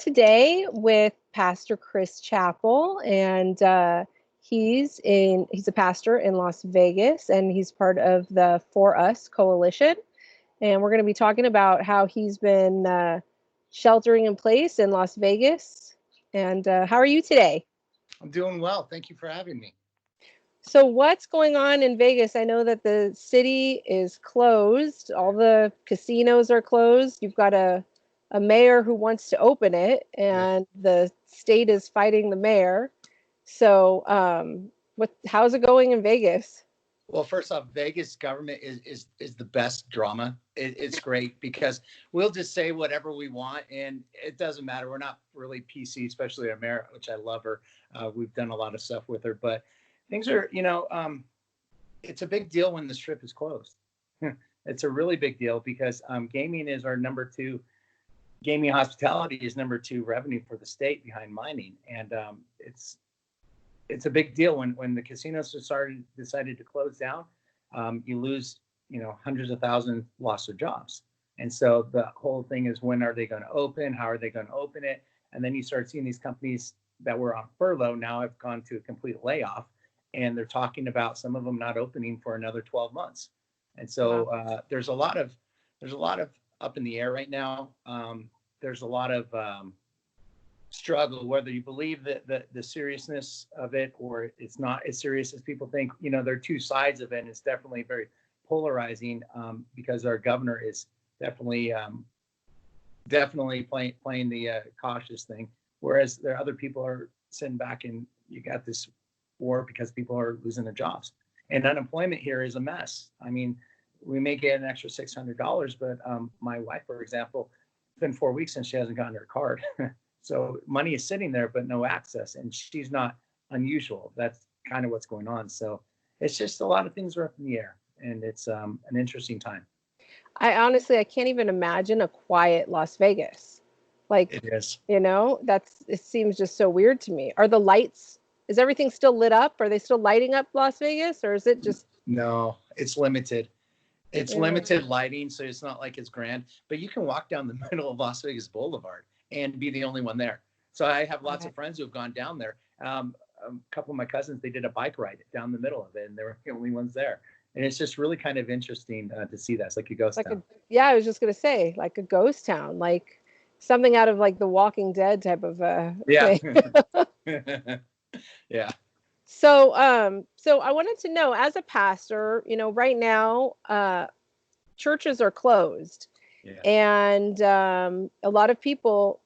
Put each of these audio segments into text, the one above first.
today with Pastor Chris Chappell, and he's a pastor in Las Vegas, and he's part of the For Us Coalition. And we're going to be talking about how he's been sheltering in place in Las Vegas. And how are you today? I'm doing well. Thank you for having me. So what's going on in Vegas? I know that the city is closed. All the casinos are closed. You've got a mayor who wants to open it, and the state is fighting the mayor. So how's it going in Vegas? Well, first off, Vegas government is the best drama. It's great because we'll just say whatever we want, and it doesn't matter. We're not really PC, especially our mayor, which I love her. We've done a lot of stuff with her, but things are, it's a big deal when the strip is closed. It's a really big deal because gaming is our number two. Gaming hospitality is number two revenue for the state behind mining, and it's a big deal when the casinos decided to close down. You lose, hundreds of thousands lost their jobs. And so the whole thing is, when are they going to open? How are they going to open it? And then you start seeing these companies that were on furlough now have gone to a complete layoff, and they're talking about some of them not opening for another 12 months. And so there's a lot of up in the air right now. There's a lot of struggle, whether you believe that the seriousness of it or it's not as serious as people think. There are two sides of it, and it's definitely very polarizing because our governor is definitely playing the cautious thing, whereas there are other people are sitting back, and you got this war because people are losing their jobs, and unemployment here is a mess. I mean, we may get an extra $600, but my wife, for example, it's been 4 weeks and she hasn't gotten her card. So money is sitting there, but no access, and she's not unusual. That's kind of what's going on. So it's just a lot of things are up in the air, and it's an interesting time. I can't even imagine a quiet Las Vegas. Like, it is. It seems just so weird to me. Is everything still lit up? Are they still lighting up Las Vegas, or is it just? No, it's limited. It's limited lighting, so it's not like it's grand, but you can walk down the middle of Las Vegas Boulevard and be the only one there. So I have lots of friends who have gone down there. A couple of my cousins, they did a bike ride down the middle of it, and they were the only ones there. And it's just really kind of interesting to see that. It's like a ghost town. I was just going to say, like a ghost town, like something out of like the Walking Dead type of thing. Yeah. So I wanted to know, as a pastor, right now, churches are closed. Yeah. And a lot of people,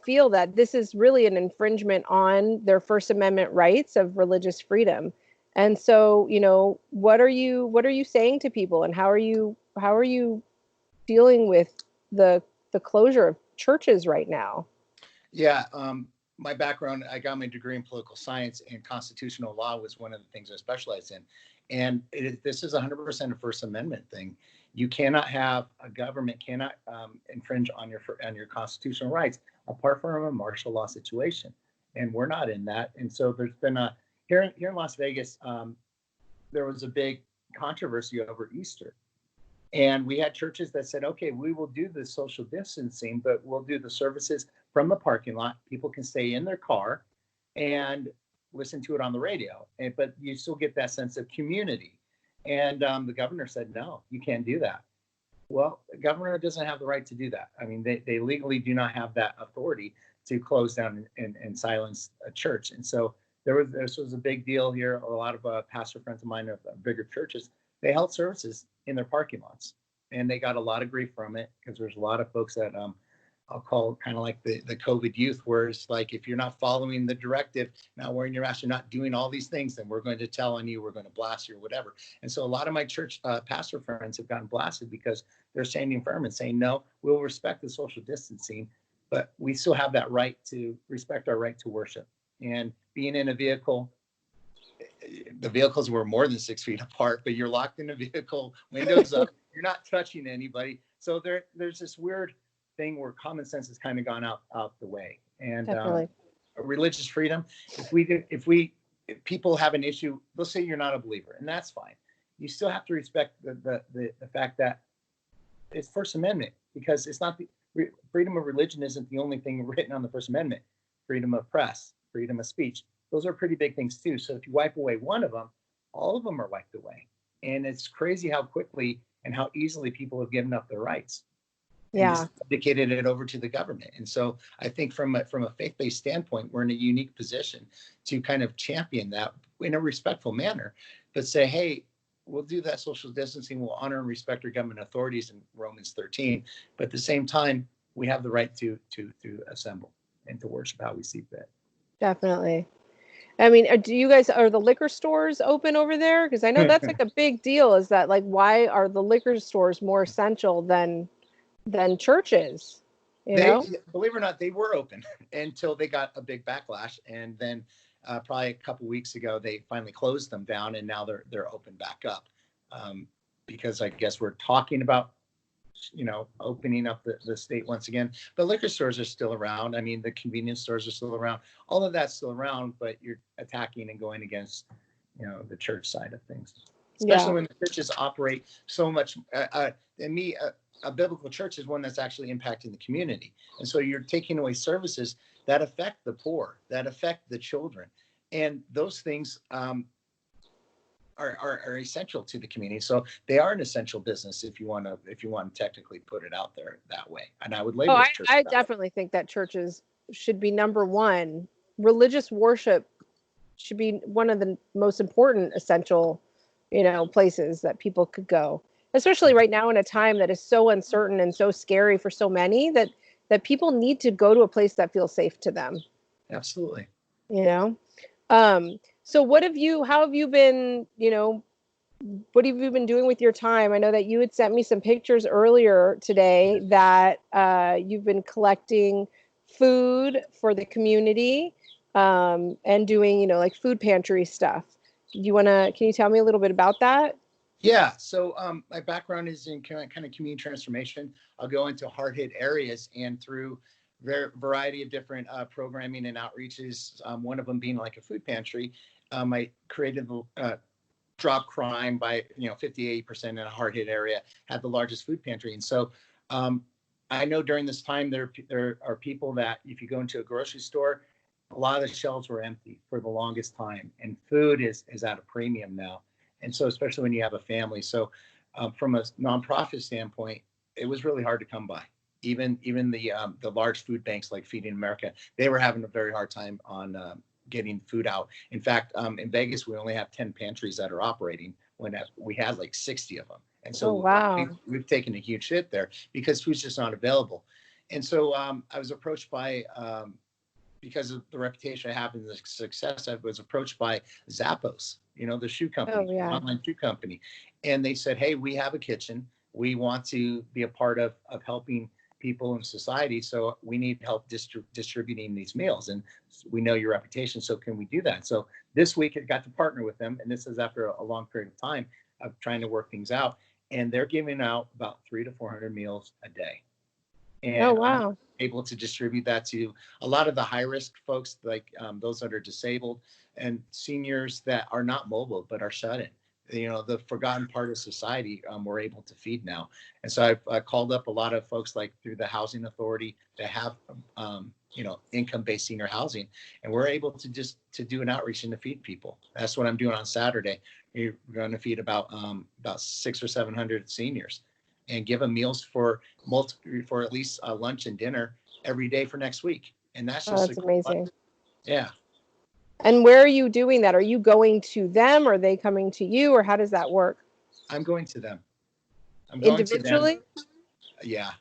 feel that this is really an infringement on their First Amendment rights of religious freedom. And so, what are you saying to people, and how are you dealing with the closure of churches right now? Yeah. My background, I got my degree in political science, and constitutional law was one of the things I specialized in. And this is 100% a First Amendment thing. You cannot have a government cannot infringe on your constitutional rights apart from a martial law situation, and we're not in that. And so there's been here in Las Vegas, there was a big controversy over Easter, and we had churches that said, okay, we will do the social distancing, but we'll do the services from the parking lot. People can stay in their car and listen to it on the radio, but you still get that sense of community. And the governor said, no, you can't do that. Well, the governor doesn't have the right to do that. I mean, they legally do not have that authority to close down and silence a church. And so this was a big deal here. A lot of pastor friends of mine of bigger churches, they held services in their parking lots, and they got a lot of grief from it because there's a lot of folks that I'll call kind of like the COVID youth, where it's like, if you're not following the directive, not wearing your mask, you're not doing all these things, then we're going to tell on you, we're going to blast you or whatever. And so a lot of my church pastor friends have gotten blasted because they're standing firm and saying, no, we'll respect the social distancing, but we still have that right to respect our right to worship. And being in a vehicle, the vehicles were more than 6 feet apart, but you're locked in a vehicle, windows up, you're not touching anybody. So there's this weird thing where common sense has kind of gone out the way. And religious freedom, if people have an issue, let's say you're not a believer, and that's fine, you still have to respect the fact that it's First Amendment, because it's not freedom of religion isn't the only thing written on the First Amendment. Freedom of press, freedom of speech. Those are pretty big things too. So if you wipe away one of them, all of them are wiped away. And it's crazy how quickly and how easily people have given up their rights and just dedicated it over to the government. And so I think from a faith-based standpoint, we're in a unique position to kind of champion that in a respectful manner, but say, hey, we'll do that social distancing. We'll honor and respect our government authorities in Romans 13. But at the same time, we have the right to assemble and to worship how we see fit. Definitely. I mean, are the liquor stores open over there? Because I know that's like a big deal. Is that like, why are the liquor stores more essential than churches? Know? Believe it or not, they were open until they got a big backlash, and then probably a couple weeks ago they finally closed them down, and now they're open back up because I guess we're talking about opening up the state once again. But liquor stores are still around. I mean, the convenience stores are still around. All of that's still around, but you're attacking and going against, the church side of things, especially when the churches operate so much. A biblical church is one that's actually impacting the community. And so you're taking away services that affect the poor, that affect the children. And those things are essential to the community. So they are an essential business if you want to technically put it out there that way. And I would label I definitely think that churches should be number one. Religious worship should be one of the most important essential, places that people could go. Especially right now in a time that is so uncertain and so scary for so many that people need to go to a place that feels safe to them. Absolutely. So how have you been, what have you been doing with your time? I know that you had sent me some pictures earlier today that you've been collecting food for the community and doing, like food pantry stuff. Can you tell me a little bit about that? Yeah. So my background is in kind of community transformation. I'll go into hard-hit areas and through variety of different programming and outreaches, one of them being like a food pantry. I created drop crime by 58% in a hard-hit area, had the largest food pantry. And so I know during this time there are people that if you go into a grocery store, a lot of the shelves were empty for the longest time, and food is at a premium now. And so, especially when you have a family. So from a nonprofit standpoint, it was really hard to come by. Even the large food banks like Feeding America, they were having a very hard time on getting food out. In fact, in Vegas, we only have 10 pantries that are operating when we had like 60 of them. And so we've taken a huge hit there because food's just not available. And so I was approached by, because of the reputation I have and the success, I was approached by Zappos, the shoe company, online shoe company. And they said, hey, we have a kitchen. We want to be a part of helping people in society. So we need help distributing these meals. And we know your reputation. So can we do that? So this week I got to partner with them. And this is after a long period of time of trying to work things out. And they're giving out about 300 to 400 meals a day. And I'm able to distribute that to a lot of the high risk folks, like those that are disabled and seniors that are not mobile, but are shut in. The forgotten part of society, we're able to feed now. And so I've called up a lot of folks like through the housing authority that have, income-based senior housing. And we're able to do an outreach and to feed people. That's what I'm doing on Saturday. We're going to feed about 600 or 700 seniors and give them meals for at least lunch and dinner every day for next week. And that's just amazing. Yeah. And where are you doing that? Are you going to them? Or are they coming to you? Or how does that work? I'm going to them. I'm going individually? To them. Yeah.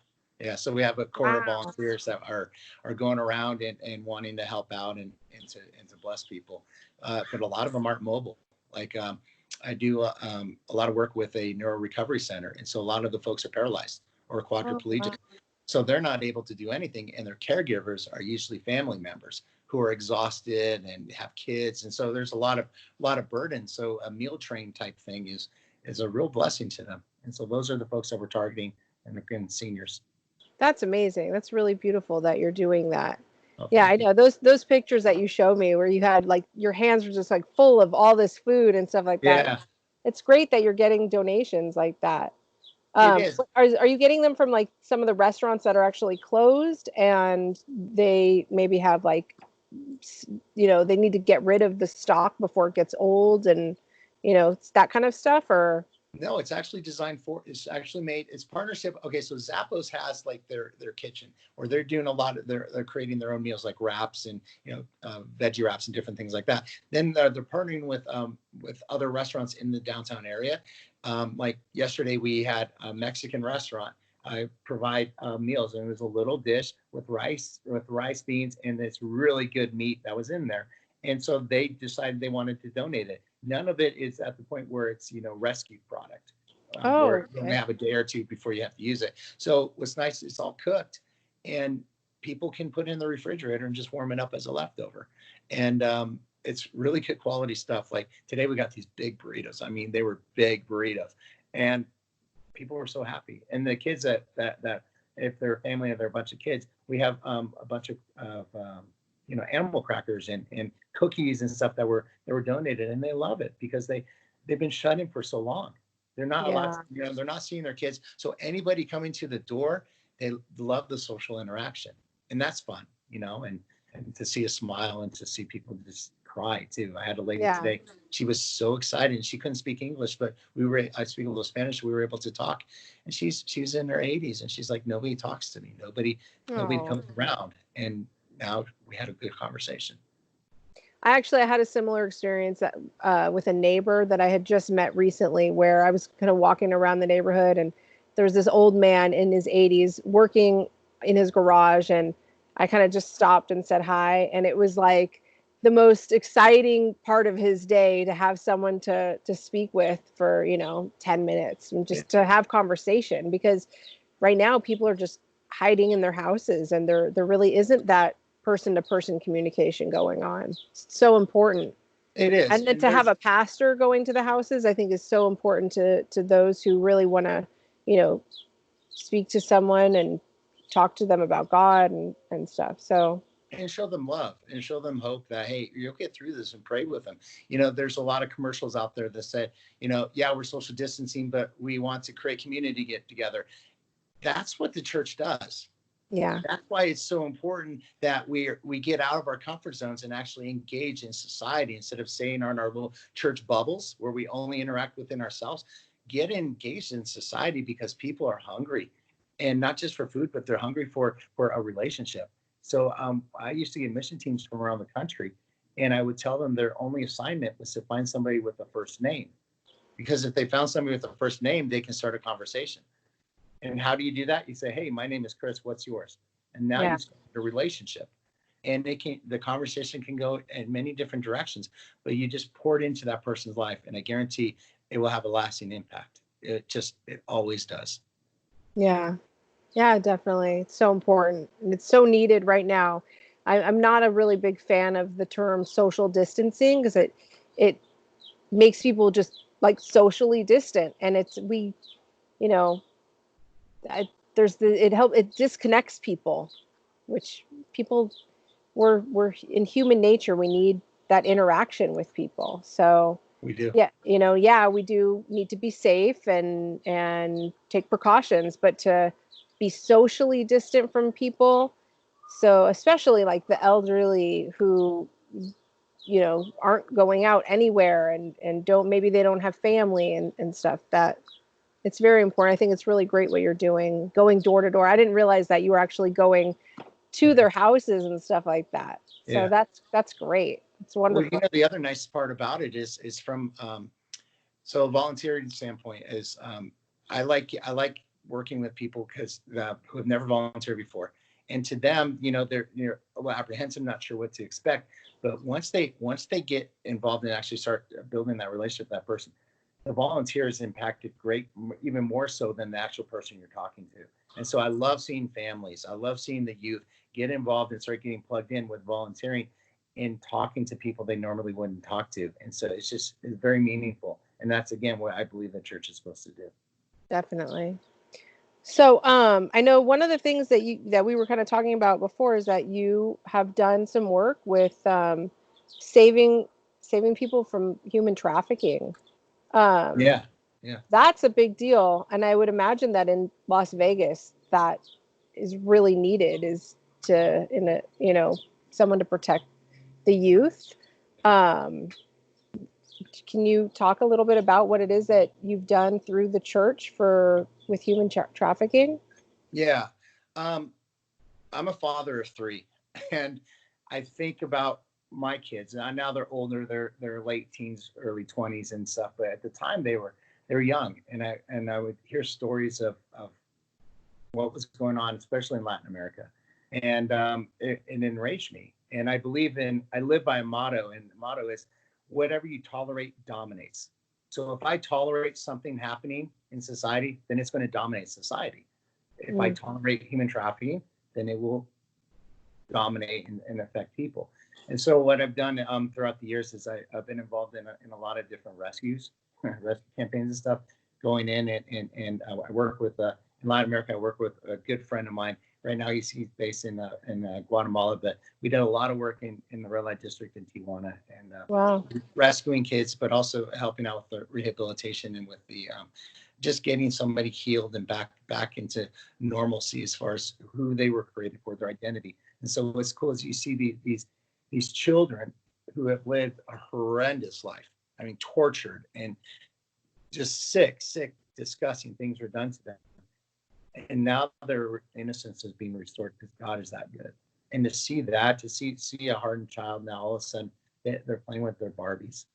Yeah. So we have a core of volunteers that are going around and wanting to help out and to bless people. But a lot of them aren't mobile. Like I do a lot of work with a neuro recovery center. And so a lot of the folks are paralyzed or quadriplegic. So they're not able to do anything. And their caregivers are usually family members who are exhausted and have kids. And so there's a lot of burden. So a meal train type thing is a real blessing to them. And so those are the folks that we're targeting and seniors. That's amazing. That's really beautiful that you're doing that. Yeah, I know those pictures that you showed me where you had like your hands were just like full of all this food and stuff like that. Yeah. It's great that you're getting donations like that. It is. Are you getting them from like some of the restaurants that are actually closed and they maybe have like, they need to get rid of the stock before it gets old and, it's that kind of stuff or? No, it's actually designed for, it's actually made, it's partnership. Okay, so Zappos has like their kitchen, or they're doing a lot of, they're creating their own meals like wraps and, veggie wraps and different things like that. Then they're partnering with other restaurants in the downtown area. Like yesterday we had a Mexican restaurant. I provide meals, and it was a little dish with rice, beans, and it's really good meat that was in there. And so they decided they wanted to donate it. None of it is at the point where it's, rescue product, where you only have a day or two before you have to use it. So what's nice, it's all cooked, and people can put it in the refrigerator and just warm it up as a leftover. And it's really good quality stuff. Like today we got these big burritos. I mean, they were big burritos, and people were so happy. And the kids that if they're a family and they're a bunch of kids, we have a bunch of animal crackers and cookies and stuff that were donated, and they love it because they've been shut in for so long. They're not allowed, they're not seeing their kids. So anybody coming to the door, they love the social interaction, and that's fun, and to see a smile and to see people just cry too. I had a lady today. She was so excited, and she couldn't speak English, but I speak a little Spanish. We were able to talk, and she's in her 80s, and she's like, nobody talks to me. Nobody comes around. And now we had a good conversation. I had a similar experience with a neighbor that I had just met recently, where I was kind of walking around the neighborhood, and there was this old man in his 80s working in his garage, and I kind of just stopped and said hi, and it was like the most exciting part of his day to have someone to speak with for 10 minutes and just to have conversation, because right now people are just hiding in their houses, and there really isn't that person-to-person communication going on. It's so important. It is. And then to have a pastor going to the houses, I think is so important to those who really want to, speak to someone and talk to them about God and stuff. So, and show them love and show them hope that, hey, you'll get through this, and pray with them. There's a lot of commercials out there that said, yeah, we're social distancing, but we want to create community, get together. That's what the church does. Yeah. That's why it's so important that we get out of our comfort zones and actually engage in society instead of staying on our little church bubbles where we only interact within ourselves. Get engaged in society, because people are hungry, and not just for food, but they're hungry for a relationship. So I used to get mission teams from around the country, and I would tell them their only assignment was to find somebody with a first name, because if they found somebody with a first name, they can start a conversation. And how do you do that? You say, hey, my name is Chris. What's yours? And now you start a relationship. And the conversation can go in many different directions, but you just pour it into that person's life, and I guarantee it will have a lasting impact. It always does. Yeah. Yeah, definitely. It's so important, and it's so needed right now. I'm not a really big fan of the term social distancing, because it makes people just like socially distant, and it disconnects people, which people, we're in human nature, we need that interaction with people. So we do. We do need to be safe and take precautions, but to be socially distant from people, so especially like the elderly who aren't going out anywhere and maybe they don't have family and stuff, that it's very important. I think it's really great what you're doing, going door to door. I didn't realize that you were actually going to their houses and stuff like that. So that's great. It's wonderful. Well, the other nice part about it is from so a volunteering standpoint is I like working with people because who have never volunteered before, and to them, they're a little apprehensive, not sure what to expect. But once they get involved and actually start building that relationship with that person, the volunteer is impacted even more so than the actual person you're talking to. And so I love seeing families. I love seeing the youth get involved and start getting plugged in with volunteering and talking to people they normally wouldn't talk to. And so it's very meaningful. And that's, again, what I believe the church is supposed to do. Definitely. So I know one of the things that we were kind of talking about before is that you have done some work with saving people from human trafficking. Yeah. That's a big deal. And I would imagine that in Las Vegas, that is really needed, is to, in a, someone to protect the youth. Um, can you talk a little bit about what it is that you've done through the church with human trafficking? Yeah. I'm a father of three, and I think about my kids. Now they're older; they're late teens, early 20s, and stuff. But at the time, they were young, and I would hear stories of what was going on, especially in Latin America, and it enraged me. And I live by a motto, and the motto is, whatever you tolerate dominates. So if I tolerate something happening in society, then it's going to dominate society. If I tolerate human trafficking, then it will dominate and affect people. And so what I've done throughout the years is I've been involved in a lot of different rescue campaigns and stuff, going in and I work with in Latin America. I work with a good friend of mine. Right now he's based in Guatemala, but we did a lot of work in the red light district in Tijuana, and Wow. rescuing kids, but also helping out with the rehabilitation and with the just getting somebody healed and back into normalcy as far as who they were created for, their identity. And so what's cool is you see these children who have lived a horrendous life. I mean, tortured and just sick, disgusting things were done to them. And now their innocence is being restored because God is that good. And to see that, to see a hardened child now all of a sudden they're playing with their Barbies,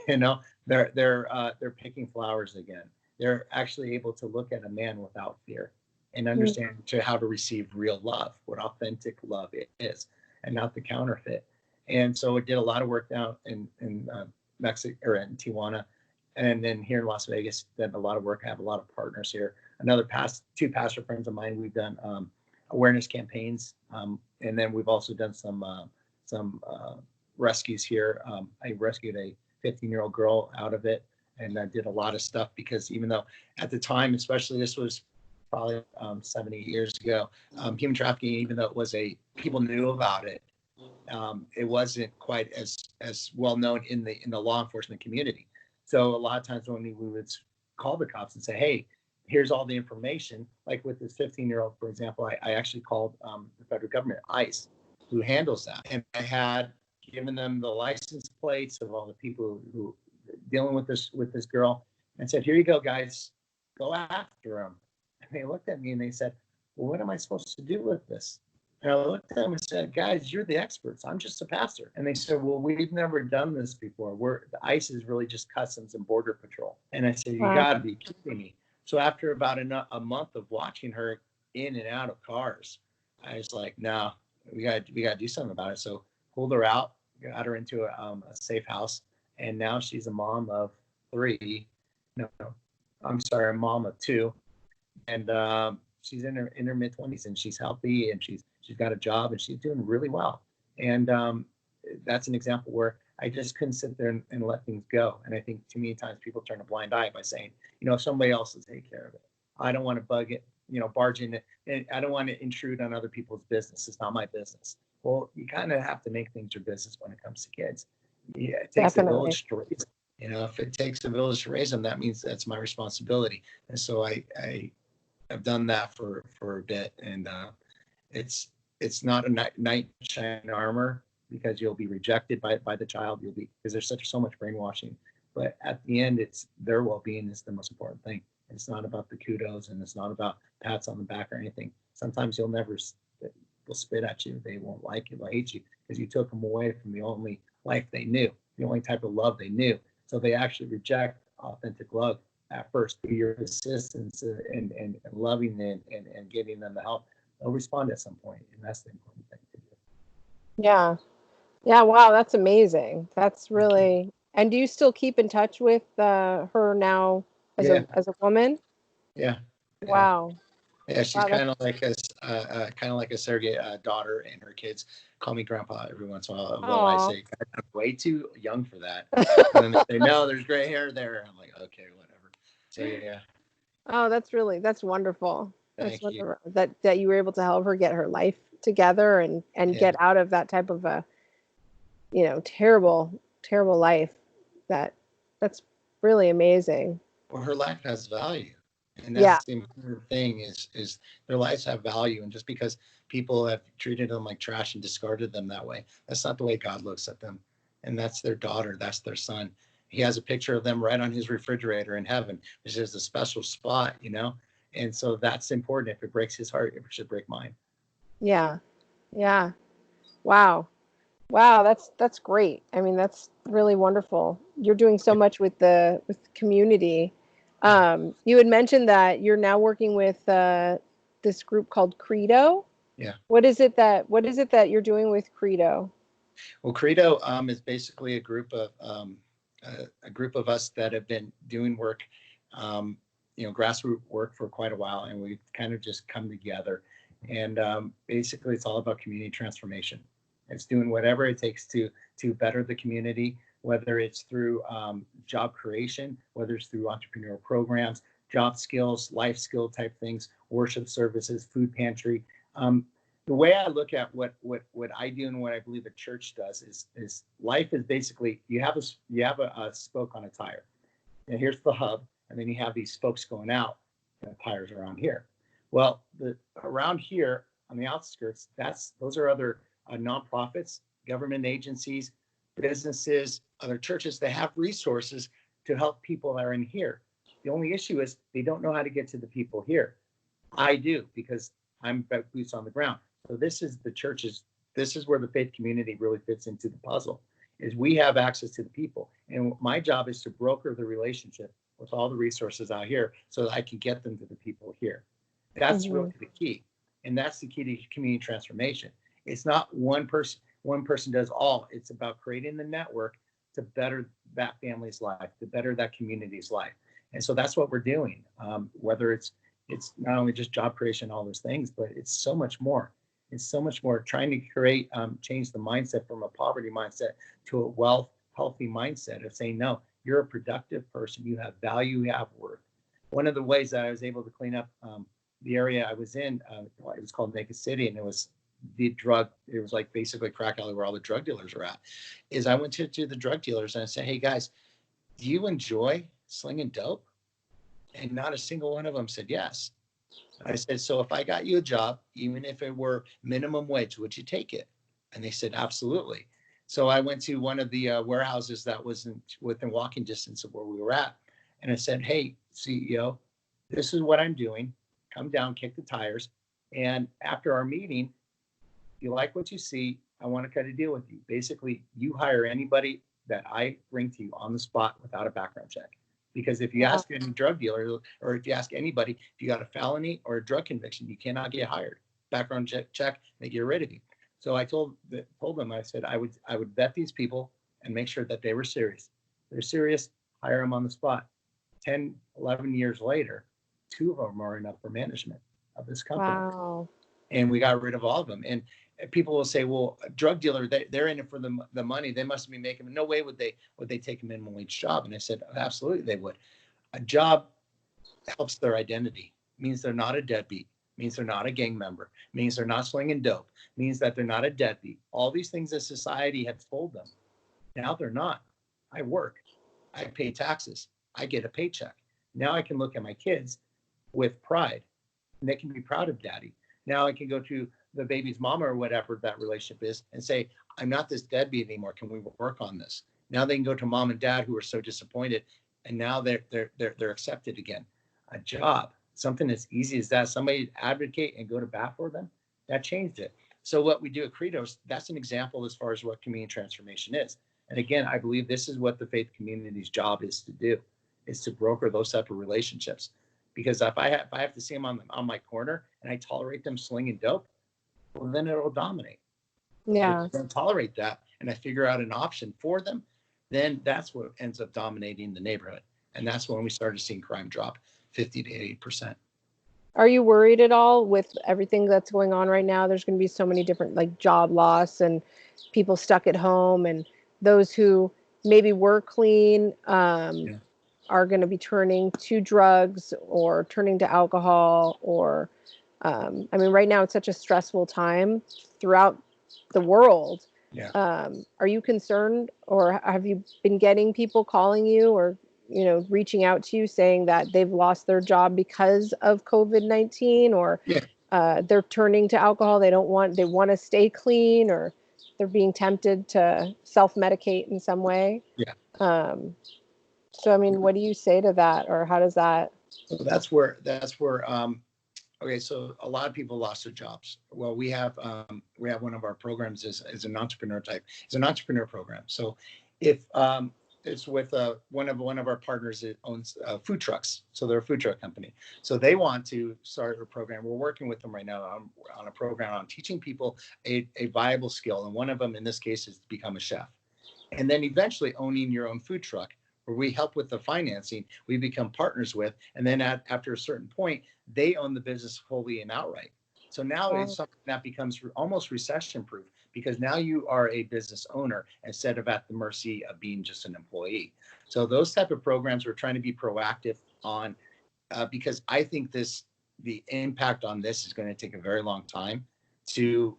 they're picking flowers again. They're actually able to look at a man without fear and understand how to receive real love, what authentic love is, and not the counterfeit. And so it did a lot of work down in Mexico, or in Tijuana, and then here in Las Vegas, did a lot of work. I have a lot of partners here. Two pastor friends of mine, we've done awareness campaigns, and then we've also done some rescues here. I rescued a 15-year-old girl out of it, and I did a lot of stuff because even though at the time, especially this was probably 7, 8 years ago, human trafficking, even though people knew about it, it wasn't quite as well known in the law enforcement community. So a lot of times when we would call the cops and say, hey, here's all the information, like with this 15-year-old, for example, I actually called the federal government, ICE, who handles that. And I had given them the license plates of all the people who dealing with this girl, and said, here you go, guys, go after him. And they looked at me and they said, well, what am I supposed to do with this? And I looked at them and said, guys, you're the experts. I'm just a pastor. And they said, well, we've never done this before. The ICE is really just Customs and Border Patrol. And I said, you got to be kidding me. So after about a month of watching her in and out of cars, I was like, no, we got to do something about it. So pulled her out, got her into a safe house. And now she's a mom of 3. No, I'm sorry, a mom of 2. And she's in her mid-20s, and she's healthy, and she's got a job, and she's doing really well. And that's an example where I just couldn't sit there and let things go. And I think too many times people turn a blind eye by saying, somebody else will take care of it. I don't want to bug it, barge in it. And I don't want to intrude on other people's business. It's not my business. Well, you kind of have to make things your business when it comes to kids. Yeah, it takes a village to raise them. If it takes a village to raise them, that means that's my responsibility. And so I've done that for a bit, and it's not a knight in shining armor, because you'll be rejected by the child. Because there's so much brainwashing. But at the end, it's their well-being is the most important thing. It's not about the kudos, and it's not about pats on the back or anything. Sometimes they'll spit at you. They won't like you. They'll hate you because you took them away from the only life they knew, the only type of love they knew. So they actually reject authentic love at first. Through your assistance and loving and giving them the help, they'll respond at some point, and that's the important thing to do. Yeah. Wow, that's amazing. That's really. And do you still keep in touch with her now as a woman? Yeah. Wow. Yeah, she's kind of like a surrogate daughter, and her kids call me grandpa every once in a while. Well, I say, I'm way too young for that. And then they say, no, there's gray hair there. I'm like, okay, whatever. So yeah. Oh, that's wonderful. Thank you. That you were able to help her get her life together and get out of that type of a terrible life. That's really amazing. well, her life has value. And Yeah. that's the important thing is their lives have value. And just because people have treated them like trash and discarded them that way, that's not the way God looks at them. And that's their daughter, that's their son. He has a picture of them right on his refrigerator in heaven, which is a special spot, you know? And so that's important. If it breaks his heart, it should break mine. Yeah. Yeah. Wow. Wow, that's great. I mean, that's really wonderful. You're doing so much with the community. You had mentioned that you're now working with this group called Credo. Yeah. What is it that you're doing with Credo? Well, Credo is basically a group of us that have been doing work, grassroots work for quite a while, and we've kind of just come together. And basically, it's all about community transformation. It's doing whatever it takes to better the community, whether it's through job creation, whether it's through entrepreneurial programs, job skills, life skill type things, worship services, food pantry. The way I look at what I do and what I believe a church does is life is basically you have a spoke on a tire, and here's the hub, and then you have these spokes going out, and the tires around here. Well, around here on the outskirts, those are other nonprofits, government agencies, businesses, other churches that have resources to help people that are in here. The only issue is they don't know how to get to the people here. I do, because I'm boots on the ground. So this is where the faith community really fits into the puzzle, is we have access to the people. And my job is to broker the relationship with all the resources out here so that I can get them to the people here. That's really the key. And that's the key to community transformation. It's not one person does all. It's about creating the network to better that family's life, to better that community's life. And so that's what we're doing. Whether it's not only just job creation, all those things, but it's so much more. It's so much more trying to change the mindset from a poverty mindset to a wealth, healthy mindset of saying, no, you're a productive person. You have value, you have worth. One of the ways that I was able to clean up the area I was in, it was called Naked City, and it was like basically crack alley where all the drug dealers are at, is I went to the drug dealers and I said, hey guys, do you enjoy slinging dope? And not a single one of them said yes. I said, so if I got you a job, even if it were minimum wage, would you take it? And they said, absolutely. So I went to one of the warehouses that was within walking distance of where we were at. And I said, hey, CEO, this is what I'm doing. Come down, kick the tires. And after our meeting, if you like what you see, I want to cut a deal with you. Basically, you hire anybody that I bring to you on the spot without a background check. Because if you ask any drug dealer, or if you ask anybody, if you got a felony or a drug conviction, you cannot get hired. Background check, they get rid of you. So I told them, I said, I would vet these people and make sure that they were serious. If they're serious, hire them on the spot. 10, 11 years later, 2 of them are in upper management of this company. Wow. And we got rid of all of them. And people will say, well, a drug dealer, they're in it for the money. They must be making, no way would they take a minimum wage job. And I said, absolutely they would. A job helps their identity, means they're not a deadbeat, means they're not a gang member, means they're not slinging dope, means that they're not a deadbeat. All these things that society had told them. Now they're not. I work, I pay taxes, I get a paycheck. Now I can look at my kids with pride, and they can be proud of daddy. Now I can go to the baby's mama or whatever that relationship is and say, I'm not this deadbeat anymore. Can we work on this? Now they can go to mom and dad who are so disappointed, and now they're accepted again. A job, something as easy as that, somebody advocate and go to bat for them, that changed it. So what we do at Credos, that's an example as far as what community transformation is. And again, I believe this is what the faith community's job is to do, is to broker those type of relationships. Because if I have to see them on my corner and I tolerate them slinging dope, well, then it'll dominate. Yeah. If I don't tolerate that and I figure out an option for them, then that's what ends up dominating the neighborhood. And that's when we started seeing crime drop 50 to 80%. Are you worried at all with everything that's going on right now? There's going to be so many different, like, job loss and people stuck at home, and those who maybe were clean are going to be turning to drugs or turning to alcohol, or I mean, right now it's such a stressful time throughout the world. Yeah. Are you concerned, or have you been getting people calling you, or reaching out to you saying that they've lost their job because of COVID-19, or they're turning to alcohol. They want to stay clean, or they're being tempted to self-medicate in some way. Yeah. So, I mean, what do you say to that, or how does that? So that's where okay, so a lot of people lost their jobs. Well, we have one of our programs is an entrepreneur type. It's an entrepreneur program. So if it's with one of our partners that owns food trucks. So they're a food truck company. So they want to start a program. We're working with them right now on a program on teaching people a viable skill. And one of them in this case is to become a chef. And then eventually owning your own food truck, where we help with the financing, we become partners with, and then after a certain point, they own the business fully and outright. So now it's something that becomes almost recession proof, because now you are a business owner instead of at the mercy of being just an employee. So those type of programs we're trying to be proactive on, because I think the impact on this is going to take a very long time to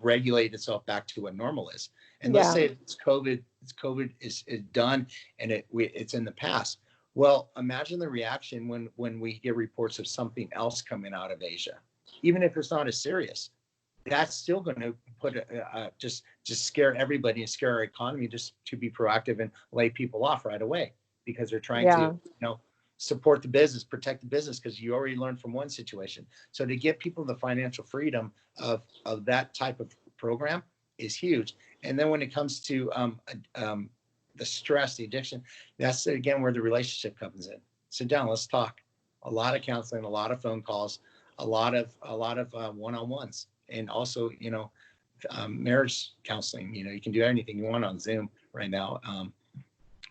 regulate itself back to what normal is. And let's say it's COVID is done and it's in the past. Well, imagine the reaction when we get reports of something else coming out of Asia, even if it's not as serious. That's still going to put just scare everybody and scare our economy, just to be proactive and lay people off right away, because they're trying to support the business, protect the business, because you already learned from one situation. So to give people the financial freedom of that type of program is huge. And then when it comes to the stress, the addiction, that's again where the relationship comes in. Sit down, let's talk. A lot of counseling, a lot of phone calls, a lot of one-on-ones, and also marriage counseling. You can do anything you want on Zoom right now,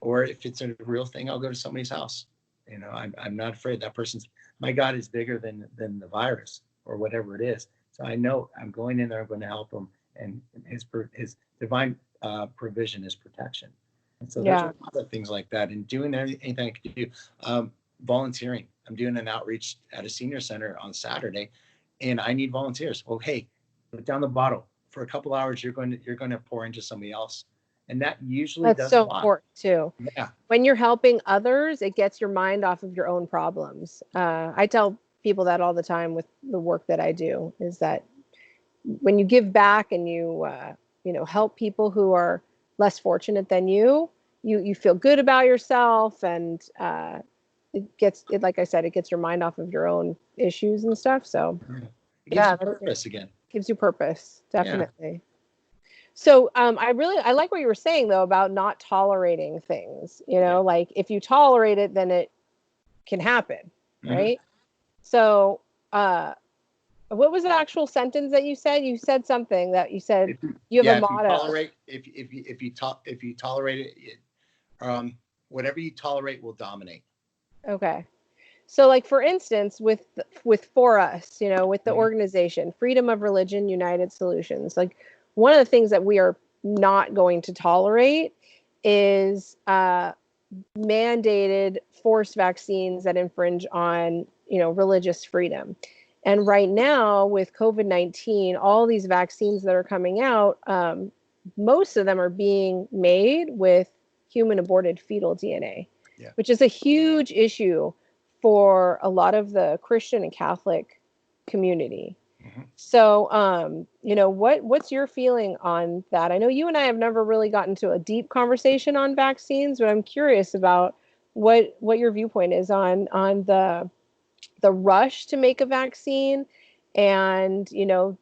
or if it's a real thing, I'll go to somebody's house. I'm not afraid. That person's, my God is bigger than the virus or whatever it is. So I know I'm going in there, I'm going to help him, and his divine provision is protection. And so there's a lot of things like that, and doing anything I can do. Volunteering. I'm doing an outreach at a senior center on Saturday, and I need volunteers. Well, hey, put down the bottle for a couple hours. You're going to pour into somebody else, and that usually That's does so a lot. important too. Yeah. When you're helping others, it gets your mind off of your own problems. I tell people that all the time with the work that I do, is that when you give back and you help people who are less fortunate than you feel good about yourself, and like I said, it gets your mind off of your own issues and stuff. So it gives you purpose again. Gives you purpose, definitely. Yeah. So I like what you were saying though about not tolerating things. Like if you tolerate it, then it can happen, right? So what was the actual sentence that you said? You said something that you said you have a motto. If you tolerate it, whatever you tolerate will dominate. Okay. So like for instance, with For Us, with the organization, Freedom of Religion United Solutions, like one of the things that we are not going to tolerate is mandated forced vaccines that infringe on, religious freedom. And right now with COVID-19, all these vaccines that are coming out, most of them are being made with human aborted fetal DNA, which is a huge issue for a lot of the Christian and Catholic community. So, what's your feeling on that? I know you and I have never really gotten to a deep conversation on vaccines, but I'm curious about what your viewpoint is on the rush to make a vaccine. And,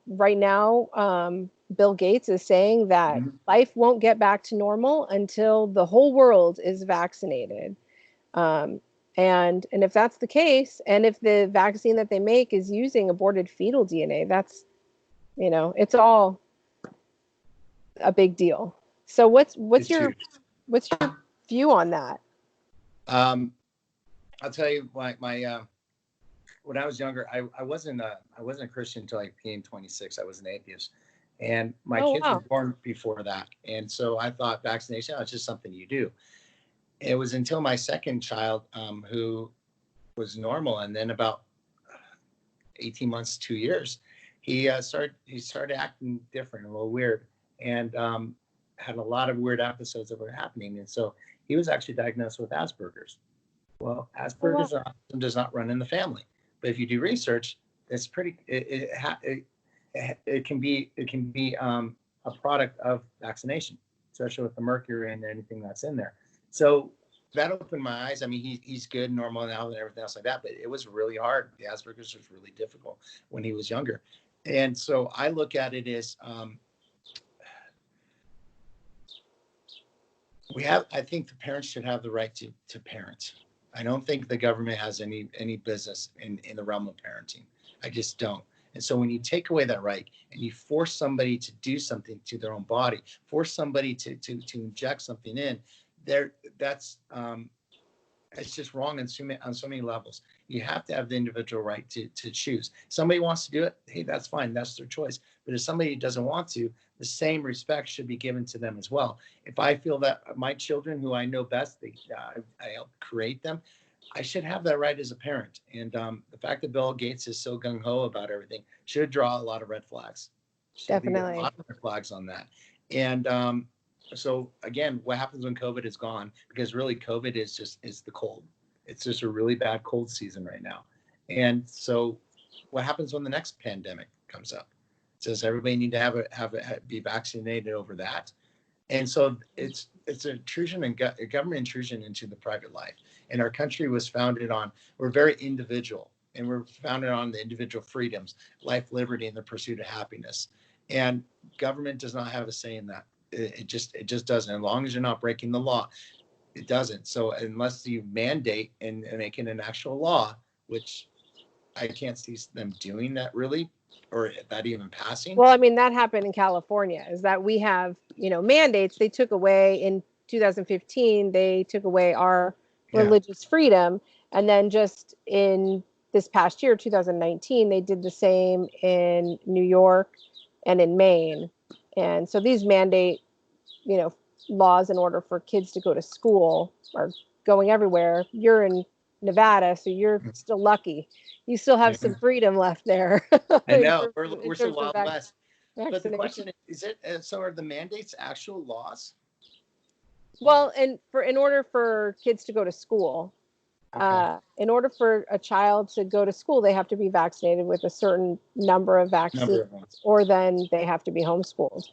right now, Bill Gates is saying that life won't get back to normal until the whole world is vaccinated. And if that's the case, and if the vaccine that they make is using aborted fetal DNA, that's, it's all a big deal. So what's your view on that? I'll tell you, my when I was younger, I wasn't a Christian until I became 26. I was an atheist, and my kids were born before that, and so I thought vaccination was just something you do. It was until my second child, who was normal, and then about 18 months, 2 years, he started acting different, a little weird, and had a lot of weird episodes that were happening. And so He was actually diagnosed with Asperger's. Well, Oh, wow. Asperger's autism does not run in the family, but if you do research, it's pretty. It can be a product of vaccination, especially with the mercury and anything that's in there. So that opened my eyes. I mean, he's good, normal now, and everything else like that. But it was really hard. The Asperger's was really difficult when he was younger, and so I look at it as I think the parents should have the right to parent. I don't think the government has any business in the realm of parenting. I just don't. And so when you take away that right and you force somebody to do something to their own body, force somebody to inject something in, that's it's just wrong on so many levels. You have to have the individual right to choose. Somebody wants to do it, hey, that's fine, that's their choice. But if somebody doesn't want to, the same respect should be given to them as well. If I feel that my children, who I know best, I help create them, I should have that right as a parent. And the fact that Bill Gates is so gung ho about everything should draw a lot of red flags. Definitely. A lot of red flags on that. And so again, what happens when COVID is gone? Because really, COVID is the cold. It's just a really bad cold season right now. And so, what happens when the next pandemic comes up? Does everybody need to be vaccinated over that? And so it's intrusion and government intrusion into the private life. And our country was founded on, we're very individual, and we're founded on the individual freedoms, life, liberty, and the pursuit of happiness. And government does not have a say in that. It just doesn't. As long as you're not breaking the law, it doesn't. So unless you mandate and make it an actual law, which I can't see them doing that really, or that even passing. Well, I mean, that happened in California, is that we have, mandates. They took away in 2015, they took away our religious freedom. And then just in this past year, 2019, they did the same in New York and in Maine. And so these mandate, laws in order for kids to go to school are going everywhere. You're in Nevada, so you're still lucky. You still have some freedom left there. I know. We're so Wild West. But the question is it, so are the mandates actual laws? Well, and in order for kids to go to school, in order for a child to go to school, they have to be vaccinated with a certain number of vaccines, or then they have to be homeschooled.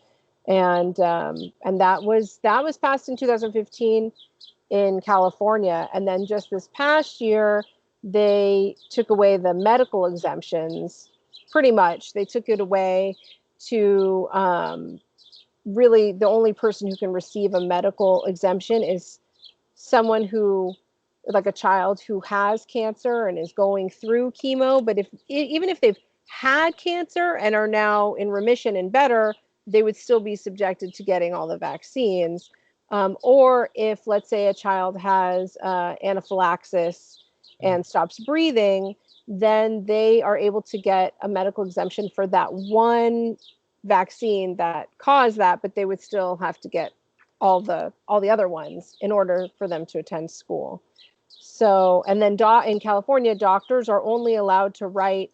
And that was passed in 2015 in California. And then just this past year, they took away the medical exemptions. Pretty much, they took it away to really the only person who can receive a medical exemption is someone who, like a child who has cancer and is going through chemo. But even if they've had cancer and are now in remission and better, they would still be subjected to getting all the vaccines. Or if, let's say, a child has anaphylaxis and stops breathing, then they are able to get a medical exemption for that one vaccine that caused that, but they would still have to get all the other ones in order for them to attend school. So, and then in California, doctors are only allowed to write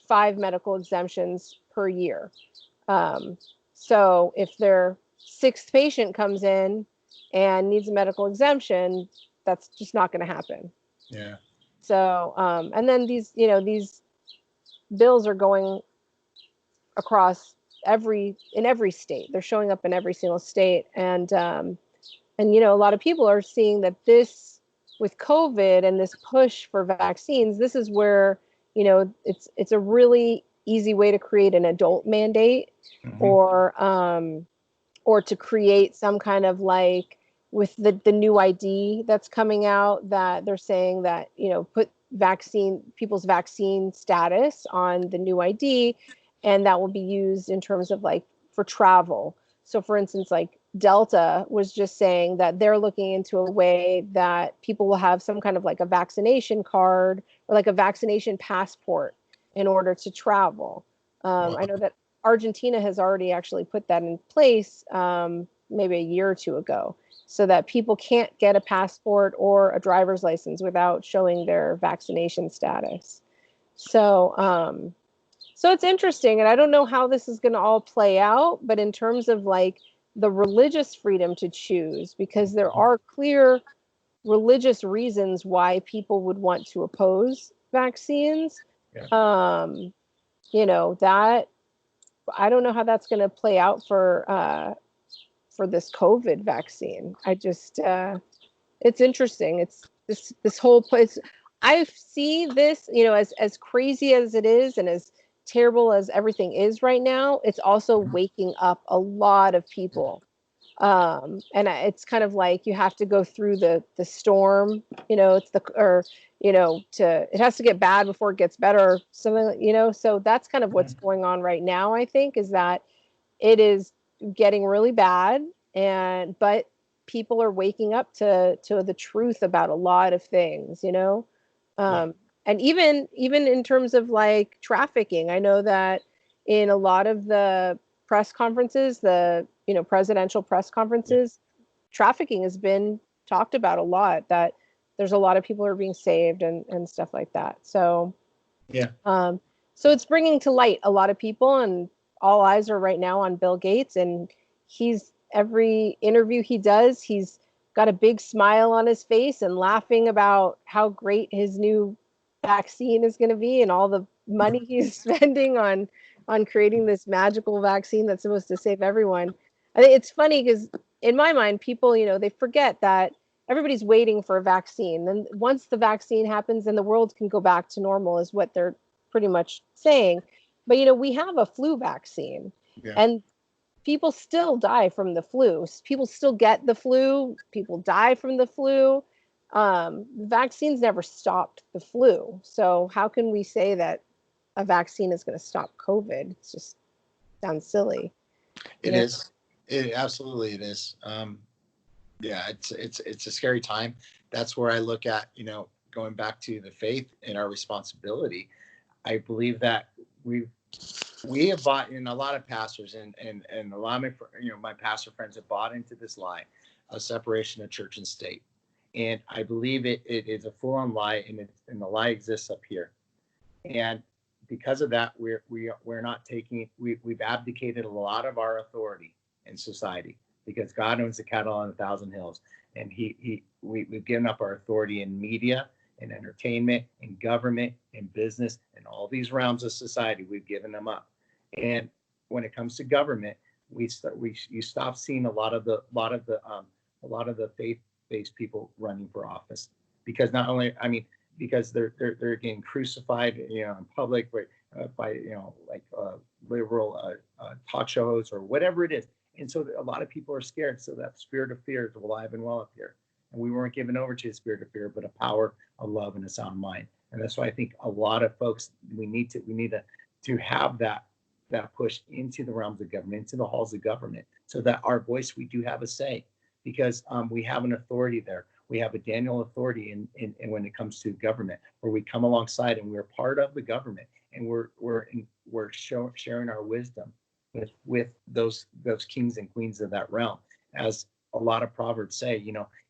5 medical exemptions per year. So if their 6th patient comes in and needs a medical exemption, that's just not going to happen. Yeah. So, and then these bills are going across in every state. They're showing up in every single state. And a lot of people are seeing that this, with COVID and this push for vaccines, this is where, it's a really easy way to create an adult mandate, or to create some kind of, like, with the new ID that's coming out, that they're saying that, put people's vaccine status on the new ID, and that will be used in terms of, like, for travel. So for instance, like Delta was just saying that they're looking into a way that people will have some kind of, like, a vaccination card or like a vaccination passport in order to travel. Wow. I know that Argentina has already actually put that in place maybe a year or two ago, so that people can't get a passport or a driver's license without showing their vaccination status. So, so it's interesting, and I don't know how this is going to all play out, but in terms of, like, the religious freedom to choose, because there are clear religious reasons why people would want to oppose vaccines. Yeah. That I don't know how that's going to play out for this COVID vaccine. I just it's interesting. It's this whole place. I see this, as crazy as it is and as terrible as everything is right now, it's also waking up a lot of people. And it's kind of like you have to go through the storm, it's it has to get bad before it gets better. Something, so that's kind of what's going on right now, I think, is that it is getting really bad, but people are waking up to the truth about a lot of things, and even in terms of like trafficking. I know that in a lot of the press conferences, the presidential press conferences, trafficking has been talked about a lot, that there's a lot of people who are being saved and stuff like that. So Yeah. So it's bringing to light a lot of people, and all eyes are right now on Bill Gates, and every interview he does, he's got a big smile on his face and laughing about how great his new vaccine is going to be and all the money he's spending on creating this magical vaccine that's supposed to save everyone. I think it's funny because in my mind, people, they forget that everybody's waiting for a vaccine. And once the vaccine happens, then the world can go back to normal, is what they're pretty much saying. But, we have a flu vaccine, and people still die from the flu. People still get the flu. People die from the flu. Vaccines never stopped the flu. So how can we say that a vaccine is going to stop COVID? It just sounds silly. It is. It absolutely it is. Yeah, it's a scary time. That's where I look at, going back to the faith and our responsibility. I believe that we have bought in, a lot of pastors and a lot of my pastor friends have bought into this lie of separation of church and state. And I believe it is a full-on lie, and the lie exists up here. And because of that, we're not taking, we've abdicated a lot of our authority in society, because God owns the cattle on 1,000 hills, and we've given up our authority in media, in entertainment, in government, in business, in all these realms of society. We've given them up. And when it comes to government, you stop seeing a lot of the faith-based people running for office, because not only, because they're getting crucified, in public by liberal talk show hosts or whatever it is. And so a lot of people are scared. So that spirit of fear is alive and well up here. And we weren't given over to the spirit of fear, but a power of love and a sound mind. And that's why I think a lot of folks, we need to have that push into the realms of government, into the halls of government, so that our voice, we do have a say, because we have an authority there. We have a Daniel authority in when it comes to government, where we come alongside and we're part of the government, and we're sharing our wisdom with those kings and queens of that realm. As a lot of proverbs say,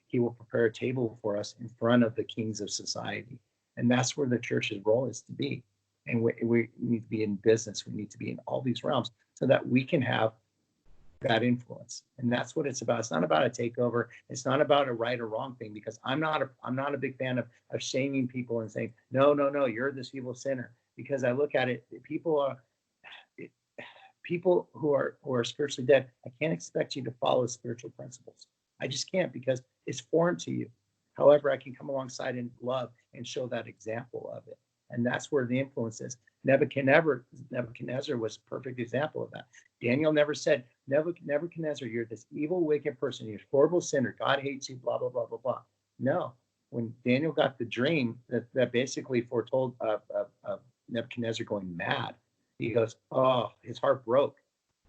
he will prepare a table for us in front of the kings of society. And that's where the church's role is to be. And we need to be in business. We need to be in all these realms so that we can have that influence. And that's what it's about. It's not about a takeover. It's not about a right or wrong thing, because I'm not a big fan of shaming people and saying, no, you're this evil sinner. Because I look at it, people who are spiritually dead, I can't expect you to follow spiritual principles. I just can't, because it's foreign to you. However, I can come alongside and love and show that example of it. And that's where the influence is. Nebuchadnezzar was a perfect example of that. Daniel never said, Nebuchadnezzar, you're this evil, wicked person. You're a horrible sinner. God hates you, blah, blah, blah, blah, blah. No. When Daniel got the dream that basically foretold of Nebuchadnezzar going mad, he goes, oh, his heart broke.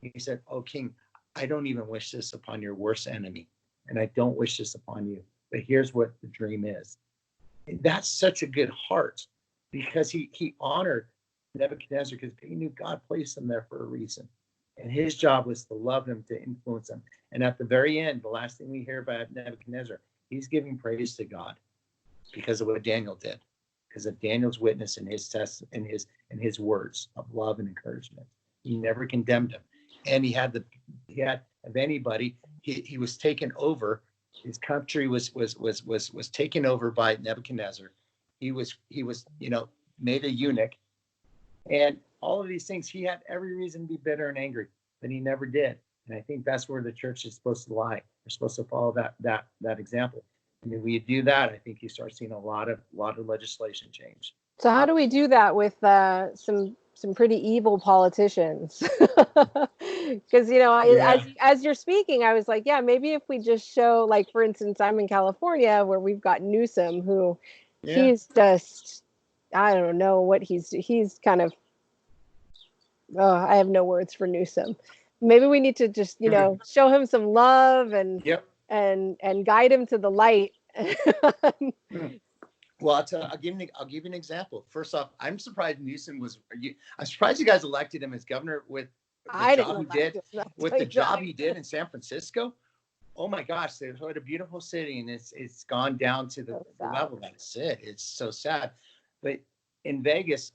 He said, oh, king, I don't even wish this upon your worst enemy, and I don't wish this upon you. But here's what the dream is. And that's such a good heart, because he honored Nebuchadnezzar, because he knew God placed him there for a reason. And his job was to love him, to influence him. And at the very end, the last thing we hear about Nebuchadnezzar, he's giving praise to God because of what Daniel did, because of Daniel's witness and his test and his words of love and encouragement. He never condemned him. And he had the of anybody. He was taken over. His country was taken over by Nebuchadnezzar. He was made a eunuch, and all of these things. He had every reason to be bitter and angry, but he never did. And I think that's where the church is supposed to lie. We're supposed to follow that example. And when you do that, I think you start seeing a lot of legislation change. So how do we do that with some pretty evil politicians? Because as you're speaking, I was like, yeah, maybe if we just show, like, for instance, I'm in California where we've got Newsom, who he's just, I don't know what he's kind of, I have no words for Newsom. Maybe we need to just show him some love and guide him to the light. Well, I'll give you an example. First off, I'm surprised Newsom I'm surprised you guys elected him as governor with the job he did in San Francisco. Oh my gosh, what a beautiful city, and it's gone down to the level that it's at. It's so sad. But in Vegas,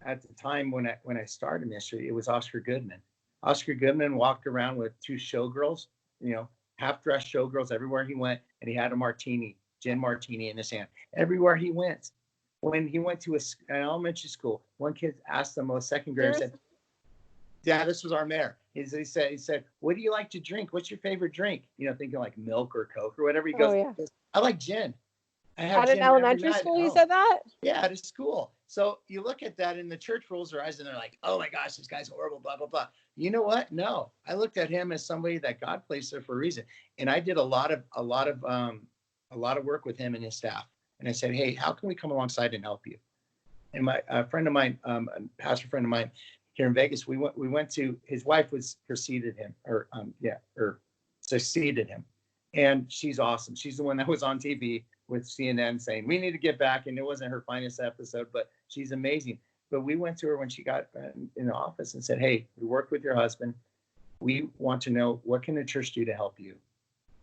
at the time when I started ministry, it was Oscar Goodman. Oscar Goodman walked around with two showgirls, half-dressed showgirls everywhere he went, and he had a gin martini in his hand everywhere he went. When he went to an elementary school, one kid asked him, a second grader, said, "Yeah, this was our mayor." He said, "What do you like to drink? What's your favorite drink?" Thinking like milk or Coke or whatever. He goes, "I like gin." At an elementary school, you said that? Yeah, at a school. So you look at that, and the church rolls their eyes, and they're like, "Oh my gosh, this guy's horrible, blah blah blah." You know what? No, I looked at him as somebody that God placed there for a reason, and I did a lot of work with him and his staff. And I said, "Hey, how can we come alongside and help you?" And my friend of mine, a pastor friend of mine here in Vegas, we went to, his wife succeeded him, and she's awesome. She's the one that was on TV with CNN saying we need to get back, and it wasn't her finest episode, but she's amazing. But we went to her when she got in the office and said, "Hey, we worked with your husband. We want to know, what can the church do to help you?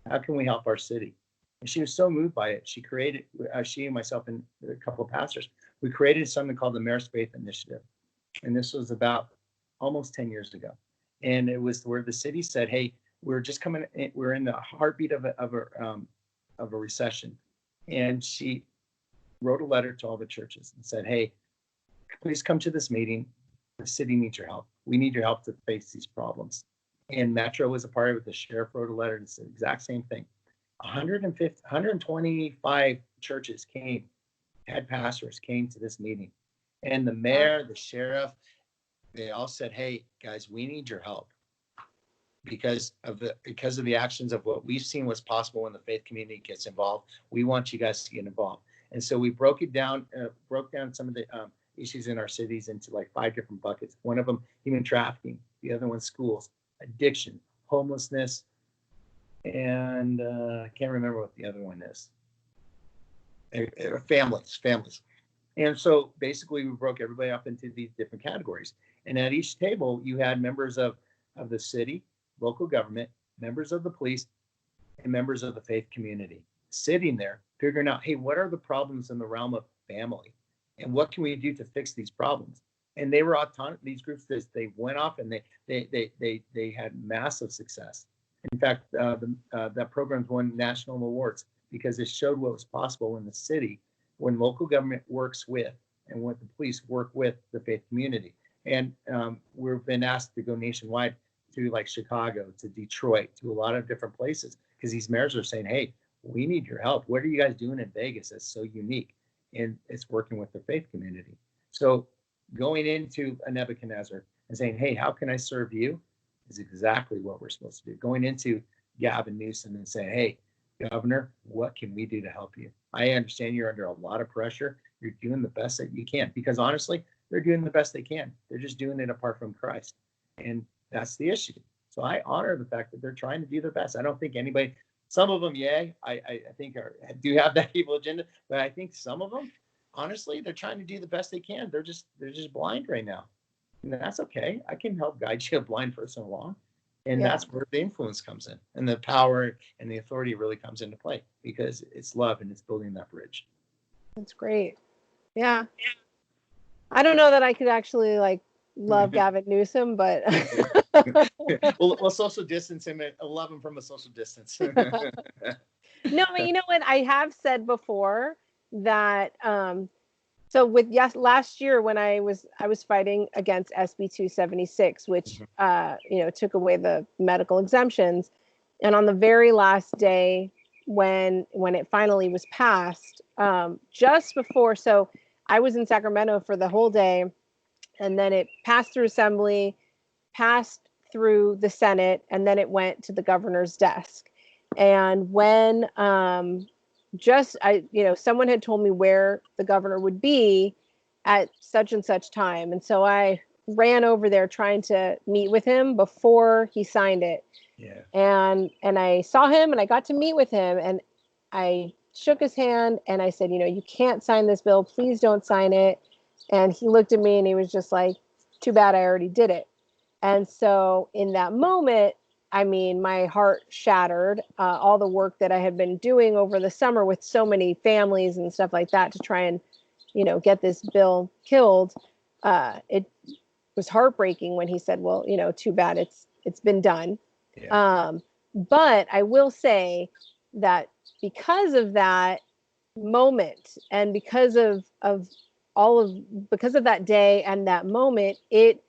How can we help our city?" And she was so moved by it. She created, she and myself and a couple of pastors, we created something called the Mayor's Faith Initiative. And this was about almost 10 years ago. And it was where the city said, "Hey, we're just coming in, we're in the heartbeat of a recession." And she wrote a letter to all the churches and said, "Hey, please come to this meeting. The city needs your help. We need your help to face these problems." And Metro was a part of it. The sheriff wrote a letter and said the exact same thing. 125 churches head pastors came to this meeting. And the mayor, the sheriff, they all said, "Hey, guys, we need your help. Because of the actions of what we've seen what's possible when the faith community gets involved. We want you guys to get involved." And so we broke down some of the issues in our cities into like 5 different buckets. One of them, human trafficking. The other one, schools, addiction, homelessness, and I can't remember what the other one is. Families. And so basically we broke everybody up into these different categories. And at each table, you had members of the city, local government, members of the police, and members of the faith community sitting there figuring out, hey, what are the problems in the realm of family? And what can we do to fix these problems? And they were autonomous. These groups, they went off and they had massive success. In fact, that program's won national awards because it showed what was possible when the city, when local government works with, and when the police work with the faith community. And we've been asked to go nationwide to like Chicago, to Detroit, to a lot of different places, because these mayors are saying, "Hey, we need your help. What are you guys doing in Vegas that's so unique?" And it's working with the faith community. So going into a Nebuchadnezzar and saying, "Hey, how can I serve you?" is exactly what we're supposed to do. Going into Gavin Newsom and saying, "Hey, Governor, what can we do to help you? I understand you're under a lot of pressure. You're doing the best that you can." Because honestly, they're doing the best they can. They're just doing it apart from Christ. And that's the issue. So I honor the fact that they're trying to do their best. I don't think anybody, some of them, I think do have that evil agenda, but I think some of them, honestly, they're trying to do the best they can. They're just blind right now. And that's okay. I can help guide you, a blind person, along. And that's where the influence comes in, and the power and the authority really comes into play, because it's love and it's building that bridge. That's great. Yeah. I don't know that I could actually like love Gavin Newsom, but We'll social distance him. I love him from a social distance. no, but you know what? I have said before that so with last year when I was fighting against SB 276, which took away the medical exemptions, and on the very last day when it finally was passed, just before, so I was in Sacramento for the whole day, and then it passed through Assembly, passed through the Senate, and then it went to the governor's desk. And when someone had told me where the governor would be at such and such time, and so I ran over there trying to meet with him before he signed it. Yeah. And I saw him, and I got to meet with him, and I shook his hand, and I said, you can't sign this bill. Please don't sign it. And he looked at me, and he was just like, too bad, I already did it. And so in that moment, I mean, my heart shattered. All the work that I had been doing over the summer with so many families and stuff like that to try and, get this bill killed. It was heartbreaking when he said, well, too bad, it's been done. Yeah. But I will say that because of that moment, and because of that day and that moment, it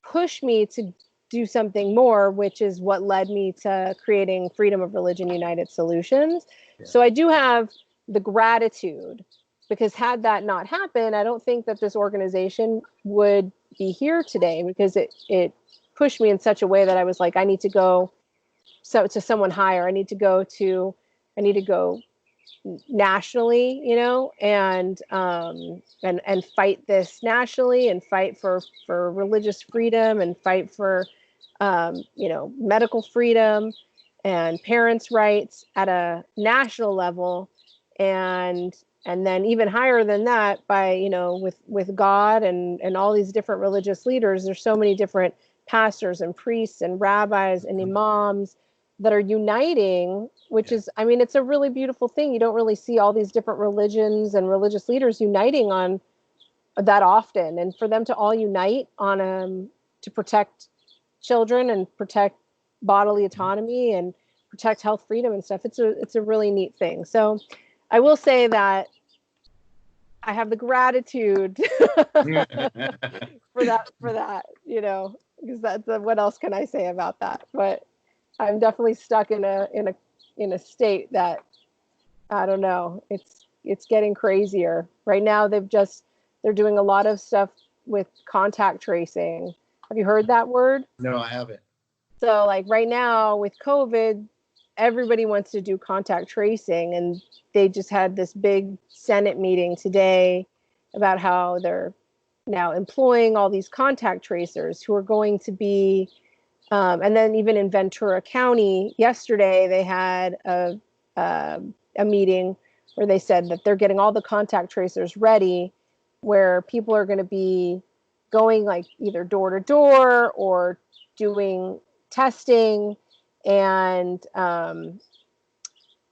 pushed me to do something more, which is what led me to creating Freedom of Religion United Solutions. Yeah. So I do have the gratitude, because had that not happened, I don't think that this organization would be here today, because it pushed me in such a way that I was like, I need to go to someone higher. I need to go nationally, and fight this nationally, and fight for religious freedom, and fight for medical freedom and parents' rights at a national level, and then even higher than that by with God and all these different religious leaders. There's so many different pastors and priests and rabbis and imams that are uniting, which is, I mean, it's a really beautiful thing. You don't really see all these different religions and religious leaders uniting on that often, and for them to all unite on to protect children and protect bodily autonomy and protect health freedom and stuff. It's a really neat thing. So I will say that I have the gratitude for that, because that's what else can I say about that? But I'm definitely stuck in a state that, I don't know, it's getting crazier. Right now they're doing a lot of stuff with contact tracing. Have you heard that word? No, I haven't. So like right now with COVID, everybody wants to do contact tracing, and they just had this big Senate meeting today about how they're now employing all these contact tracers who are going to be, and then even in Ventura County yesterday, they had a meeting where they said that they're getting all the contact tracers ready, where people are going to be going like either door to door or doing testing, and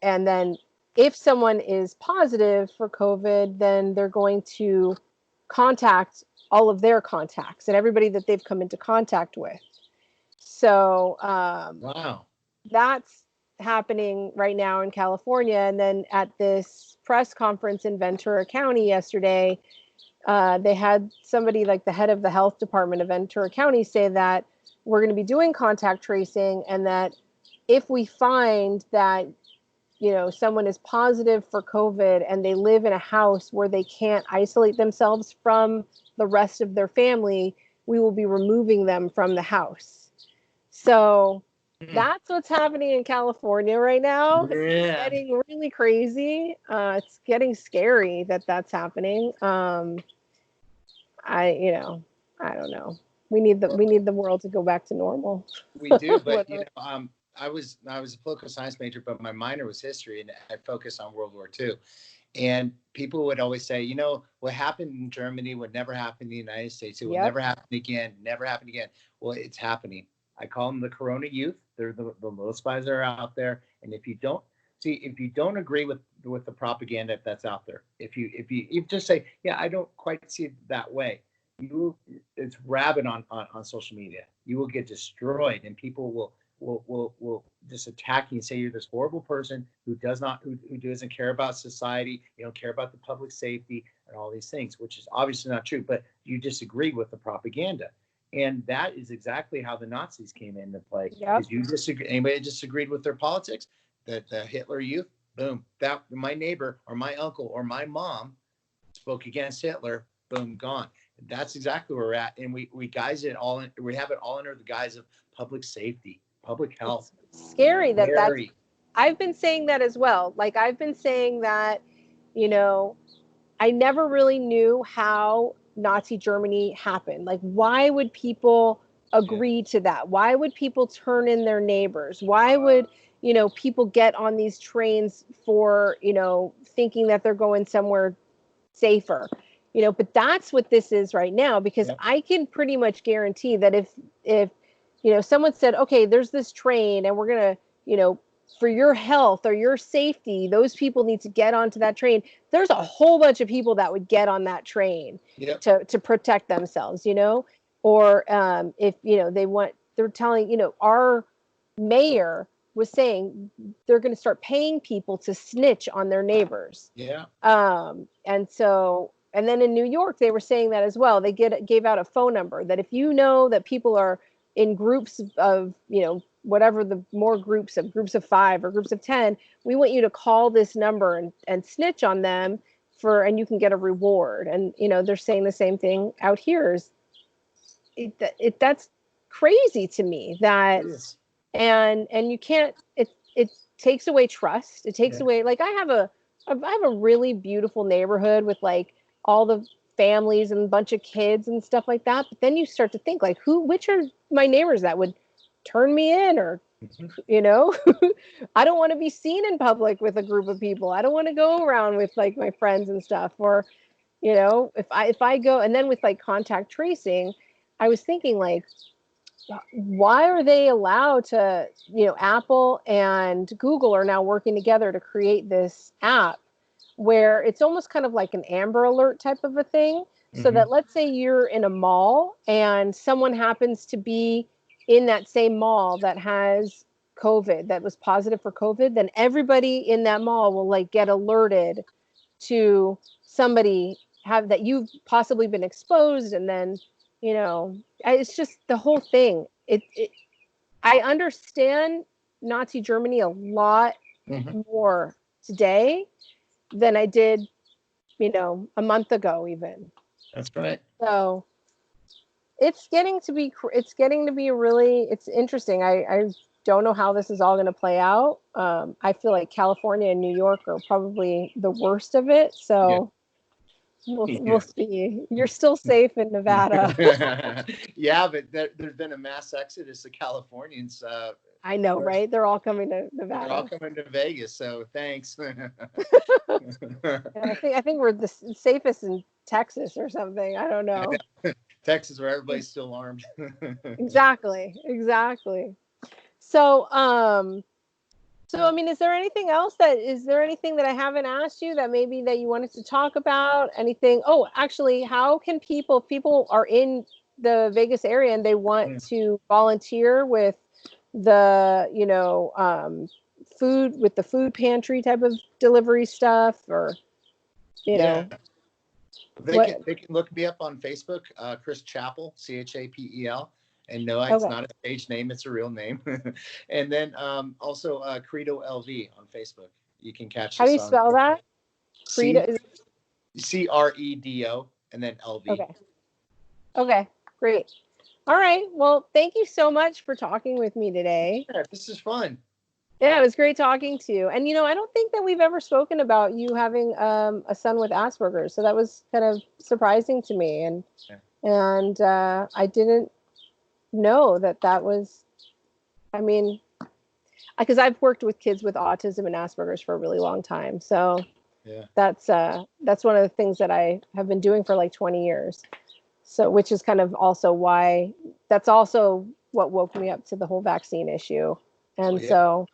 then if someone is positive for COVID, then they're going to contact all of their contacts and everybody that they've come into contact with. So wow, that's happening right now in California. And then at this press conference in Ventura County yesterday, they had somebody like the head of the health department of Ventura County say that we're going to be doing contact tracing, and that if we find that someone is positive for COVID and they live in a house where they can't isolate themselves from the rest of their family, we will be removing them from the house. So that's what's happening in California right now. Yeah. It's getting really crazy. It's getting scary that that's happening. I don't know. We need the world to go back to normal. We do, but I was a political science major, but my minor was history, and I focused on World War II. And people would always say, what happened in Germany would never happen in the United States. It will never happen again. Never happen again. Well, it's happening. I call them the Corona youth. They're the little spies that are out there. And if you don't agree with the propaganda that's out there, if you just say, yeah, I don't quite see it that way, it's rabid on social media. You will get destroyed, and people will just attack you and say you're this horrible person who doesn't care about society, you don't care about the public safety and all these things, which is obviously not true, but you disagree with the propaganda. And that is exactly how the Nazis came into play. Yep. If you disagree, anybody disagreed with their politics, the Hitler Youth, boom, that my neighbor or my uncle or my mom spoke against Hitler, boom, gone. That's exactly where we're at, and we guise it all. We have it all under the guise of public safety, public health. It's scary that that's. I've been saying that as well. Like I've been saying that, I never really knew how Nazi Germany happened. Like, why would people agree to that? Why would people turn in their neighbors? Why would people get on these trains for thinking that they're going somewhere safer? But that's what this is right now, because I can pretty much guarantee that if someone said, okay, there's this train and we're going to, for your health or your safety, those people need to get onto that train. There's a whole bunch of people that would get on that train to protect themselves, or if, they're telling, our mayor was saying they're going to start paying people to snitch on their neighbors. Yeah. And then in New York, they were saying that as well. They gave out a phone number that if you know that people are in groups of, whatever the more groups of 5 or groups of 10, we want you to call this number and snitch on them and you can get a reward. And, they're saying the same thing out here. That's crazy to me that, and you can't, it takes away trust. It takes away, like I have a really beautiful neighborhood with like all the families and a bunch of kids and stuff like that. But then you start to think like, which are my neighbors that would turn me in, or, I don't want to be seen in public with a group of people. I don't want to go around with like my friends and stuff, or, if I go, and then with like contact tracing, I was thinking like, why are they allowed to, Apple and Google are now working together to create this app where it's almost kind of like an Amber Alert type of a thing. So that let's say you're in a mall and someone happens to be in that same mall that has COVID, that was positive for COVID, then everybody in that mall will like get alerted to somebody that you've possibly been exposed. And then, it's just the whole thing. I understand Nazi Germany a lot more today than I did, a month ago even. That's right. So it's getting to be it's interesting. I don't know how this is all going to play out. I feel like California and New York are probably the worst of it. So we'll see. You're still safe in Nevada. Yeah, but there's been a mass exodus of Californians. I know, right? They're all coming to Nevada. They're all coming to Vegas, so thanks. I think we're the safest in Texas or something. I don't know. Texas, where everybody's still armed. Exactly. So, I mean, is there anything that I haven't asked you that maybe that you wanted to talk about? Anything? Oh, actually, how can if people are in the Vegas area and they want to volunteer with the, food, with the food pantry type of delivery stuff, or, They can look me up on Facebook, Chris Chappell, Chapel. And no, it's not a stage name; it's a real name. And then also Credo LV on Facebook. You can catch. How do you spell that? Credo. Credo and then LV. Okay. Great. All right. Well, thank you so much for talking with me today. Yeah, this is fun. Yeah, it was great talking to you. And I don't think that we've ever spoken about you having a son with Asperger's, so that was kind of surprising to me. And I didn't know that was, I mean, because I've worked with kids with autism and Asperger's for a really long time. So that's one of the things that I have been doing for like 20 years. So, which is kind of also why, that's also what woke me up to the whole vaccine issue. And so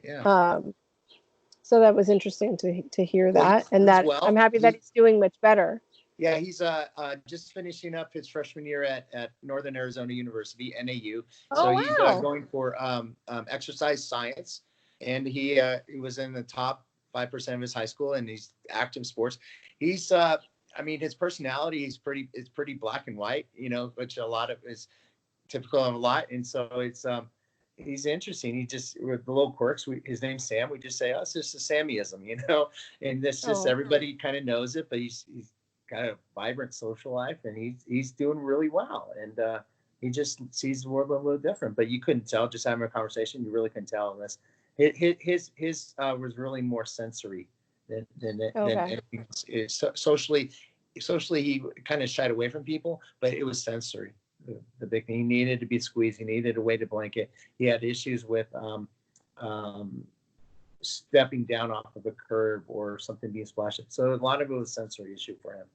that was interesting to hear that. And that I'm happy that he's doing much better. Yeah, he's just finishing up his freshman year at Northern Arizona University, NAU. So Oh, he's wow. going for exercise science, and he was in the top 5% of his high school, and he's active sports. He's I mean, his personality is pretty black and white, you know, which a lot of is typical of a lot, and so he's interesting. He just with the little quirks. His name's Sam. We just say, oh, it's just a Sammyism, you know, and this just Oh, everybody kind of knows it. But he's got a vibrant social life, and he's doing really well. And he just sees the world a little different. But you couldn't tell just having a conversation. You really couldn't tell unless his was really more sensory than okay. anything. Socially he kind of shied away from people, but it was sensory. The big thing, he needed to be squeezed. He needed a weighted blanket. He had issues with stepping down off of a curb or something being splashed. So a lot of it was a sensory issue for him.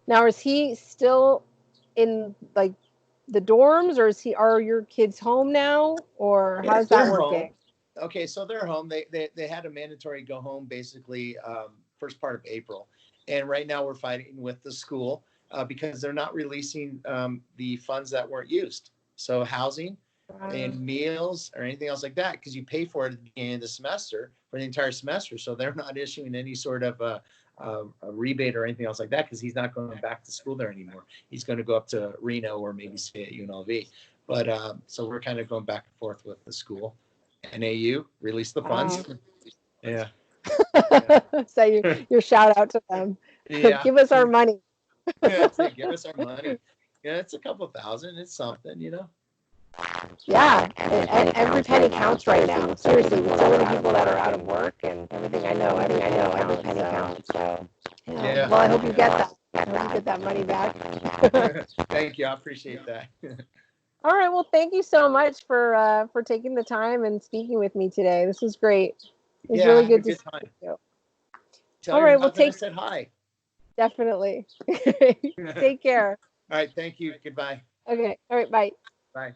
Now, is he still in like the dorms, or are your kids home now, or how's that They're working? home. Okay, so they're home. They had a mandatory go home basically first part of April, and right now we're fighting with the school because they're not releasing the funds that weren't used. So housing and meals or anything else like that, because you pay for it at the beginning of the semester for the entire semester. So they're not issuing any sort of a rebate or anything else like that, because he's not going back to school there anymore. He's going to go up to Reno or maybe stay at UNLV. But so we're kind of going back and forth with the school. NAU release the funds. Yeah. So your shout out to them. Yeah. Give us our money. That's it. Give us our money. Yeah, it's a couple thousand. It's something, you know. Yeah, and every penny counts right now. Seriously, with so many people that are out of work and everything, I know every penny counts. So, yeah. Well, I hope you get that. I hope you get that money back. Thank you. I appreciate that. All right. Well, thank you so much for taking the time and speaking with me today. This was great. It was really good to see you. Tell All your right. Well, husband I said hi. Definitely. Take care. All right. Thank you. Goodbye. Okay. All right. Bye. Bye.